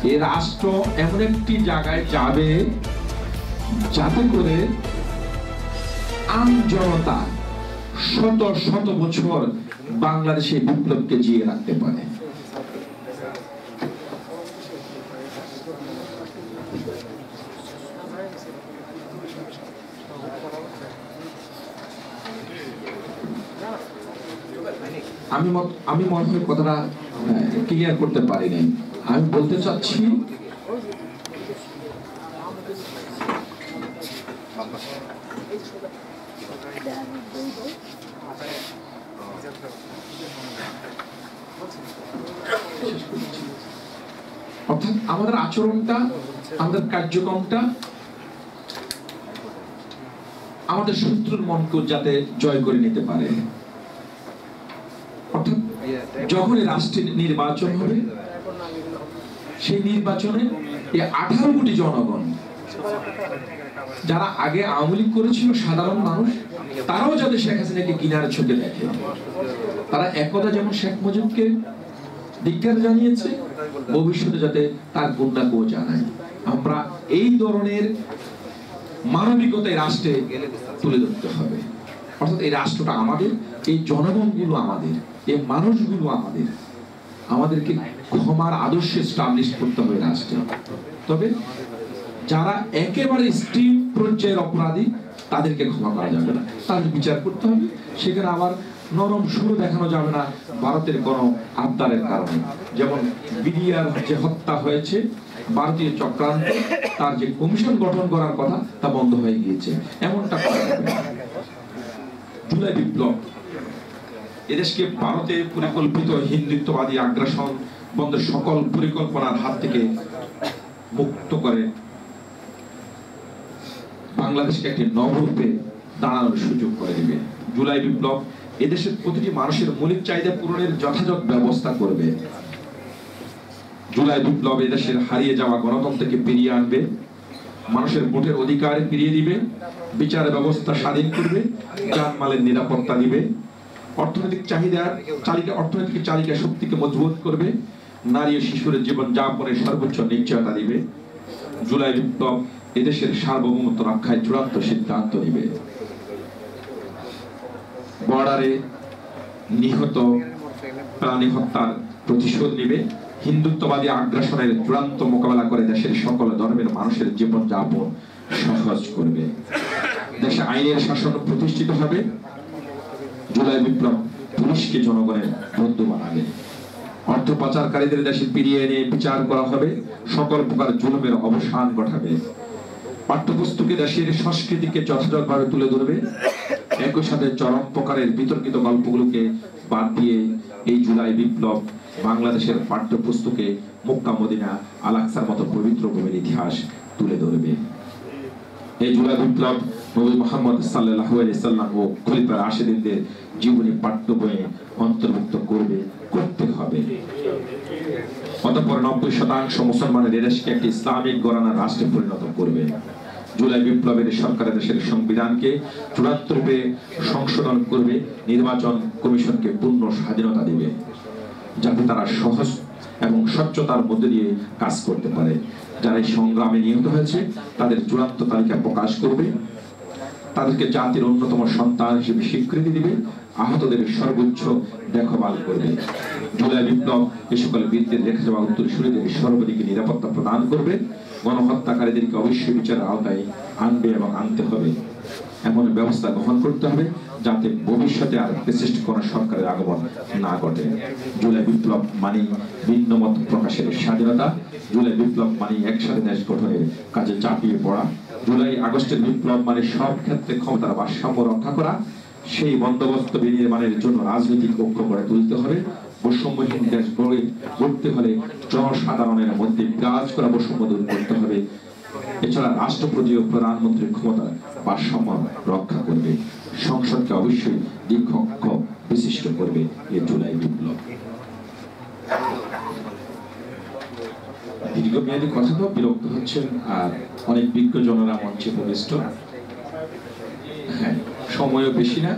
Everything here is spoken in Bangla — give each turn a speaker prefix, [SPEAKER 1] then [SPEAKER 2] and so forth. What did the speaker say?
[SPEAKER 1] এই রাষ্ট্র এমন একটি জায়গায় যাবে যাতে করে আম জনতা শত শত বছর বাংলাদেশে বিপ্লবকে জিয়ে রাখতে পারে। আমি মনে হয় কথাটা ক্লিয়ার করতে পারিনি। আমি বলতে চাচ্ছি অর্থাৎ আমাদের আচরণটা, আমাদের কার্যক্রমটা আমাদের শত্রুর মনকে যাতে জয় করে নিতে পারে। অর্থাৎ যখন রাষ্ট্রের নির্বাচন হবে, সেই নির্বাচনে এই 18 কোটি জনগণ যারা আগে আওয়ামী লীগ করেছিল, সাধারণ মানুষ, তারাও যাতে শেখ হাসিনাকে কিনারে চোখে দেখে। তারা একদা যেমন শেখ মুজিবকে ধিক্কার জানিয়েছে, ভবিষ্যতে যাতে তার কন্যাকেও জানায়। আমরা এই ধরনের মানবিকতা রাষ্ট্রে তুলে ধরতে হবে। অর্থাৎ এই রাষ্ট্রটা আমাদের, এই জনগণগুলো আমাদের, এই মানুষগুলো আমাদের। আমাদেরকে ক্ষমার আদর্শে স্টাবলিশ করতে হবে রাষ্ট্রে। তবে যারা একেবারে স্ট্রিম পর্যায়ের অপরাধী, তাদেরকে ক্ষমা করা যাবে না, তাদের বিচার করতে হবে। সেখানে আবার নরম সুর দেখানো যাবে না ভারতের কোনো আবদারের কারণে। যেমন বিডিআর যে হত্যা হয়েছে, ভারতীয় চক্রান্ত, তার যে কমিশন গঠন করার কথা, তা বন্ধ হয়ে গিয়েছে, এমনটা করা যাবে না। জুলাই বিপ্লব এদেশকে ভারতের পরিকল্পিত হিন্দুত্ববাদী আগ্রাসন বন্ধের সকল পরিকল্পনার হাত থেকে মুক্ত করে বাংলাদেশকে একটি নবরূপে দাঁড়ানোর সুযোগ করে দেবে। জুলাই বিপ্লব এদেশের প্রতিটি মানুষের মৌলিক চাহিদা পূরণের যথাযথ ব্যবস্থা করবে। জুলাই বিপ্লব এদেশের হারিয়ে যাওয়া গণতন্ত্রকে ফিরিয়ে আনবে, মানুষের ভোটের অধিকার ফিরিয়ে দিবে, বিচার ব্যবস্থা স্বাধীন করবে, জানমালের নিরাপত্তা দিবে, অর্থনৈতিক চালিকা শক্তিকে মজবুত করবে, নারী ও শিশুর জীবন যাপনের সর্বোচ্চ নিশ্চয়তা দিবে। জুলাই বিপ্লব এদেশের সার্বভৌমত্ব রক্ষায় চূড়ান্ত সিদ্ধান্ত নিবে। বর্ডারে নিহত প্রাণী হত্যার প্রতিশোধ নিবে, হিন্দুত্ববাদী আগ্রাসনের চূড়ান্ত মোকাবেলা করে দেশের সকল ধর্মের মানুষের জীবন যাপন সহজ করবে। দেশে আইনের শাসন প্রতিষ্ঠিত হবে। জুলাই বিপ্লব পুলিশকে জনগণের বন্ধু বানাবে। অর্থ পাচারকারীদের দেশে ফিরিয়ে এনে বিচার করা হবে, সকল প্রকার জুলুমের অবসান ঘটাবে। পাঠ্যপুস্তকে দেশের সংস্কৃতিকে যথাযথভাবে তুলে ধরবে। একই সাথে চরম প্রকারের বিতর্কিত গল্পগুলোকে বাদ দিয়ে এই জুলাই বিপ্লব বাংলাদেশের পাঠ্যপুস্তকে মক্কা মদিনা আল আকসার মতো পবিত্র ভূমির ইতিহাস তুলে ধরবে। এই জুলাই বিপ্লব নবী মুহাম্মদ সাল্লাল্লাহু আলাইহি সাল্লাম ও খলিফা রাশিদিনদের জীবনী পাঠ্য বইয়ে অন্তর্ভুক্ত করতে হবে। অতঃপর 90% মুসলমানের দেশকে একটি ইসলামিক ঘরানার রাষ্ট্রে পরিণত করবে। জুলাই বিপ্লবের সরকার দেশের সংবিধানকে চূড়ান্ত রূপে সংশোধন করবে, নির্বাচন কমিশনকে পূর্ণ স্বাধীনতা দিবে, যাতে তারা সহজ এবং স্বচ্ছতার মধ্যে দিয়ে কাজ করতে পারে। যারা এই সংগ্রামে নিহত হয়েছে তাদের চূড়ান্ত তালিকা প্রকাশ করবে, তাদেরকে জাতির অন্যতম সন্তান হিসেবে স্বীকৃতি দিবে, আহতদের সর্বোচ্চ দেখভাল করবে। জুলাই বিপ্লব এ সকল বীরদের রেখে যাওয়া উত্তরসূরিদের সর্বাধিক নিরাপত্তা প্রদান করবে। গণহত্যাকারীদেরকে অবশ্যই বিচারের আওতায় আনবে এবং আনতে হবে। এমন ব্যবস্থা গ্রহণ করতে হবে যাতে ভবিষ্যতে আর বিশিষ্ট কোনো সরকারের আগমন না ঘটে। জুলাই বিপ্লব মানে ভিন্ন মত প্রকাশের স্বাধীনতা। জুলাই বিপ্লব মানে একসাথে দেশ গঠনের কাজে চাপিয়ে পড়া। জুলাই আগস্টের বিপ্লব মানে সব ক্ষেত্রে ক্ষমতার ভারসাম্য রক্ষা করা। সেই বন্দোবস্ত বিনির্মাণের জন্য রাজনৈতিক ঐক্য গড়ে তুলতে হবে। বৈষম্যহীন দেশ গড়তে হলে জনসাধারণের মধ্যে বিরাজ করা বৈষম্য দূর করতে হবে। এছাড়া রাষ্ট্রপতি ও প্রধানমন্ত্রীর ক্ষমতা ভারসাম্য রক্ষা করবে। সংসদকে অবশ্যই দীর্ঘক্ষ বিশিষ্ট করবে এই জুলাই বিপ্লব। দীর্ঘমেয়াদী কথা তো বিরক্ত হচ্ছেন, আর অনেক বিজ্ঞজনেরা মঞ্চে প্রবিষ্ট। হ্যাঁ, সময়ও বেশি না।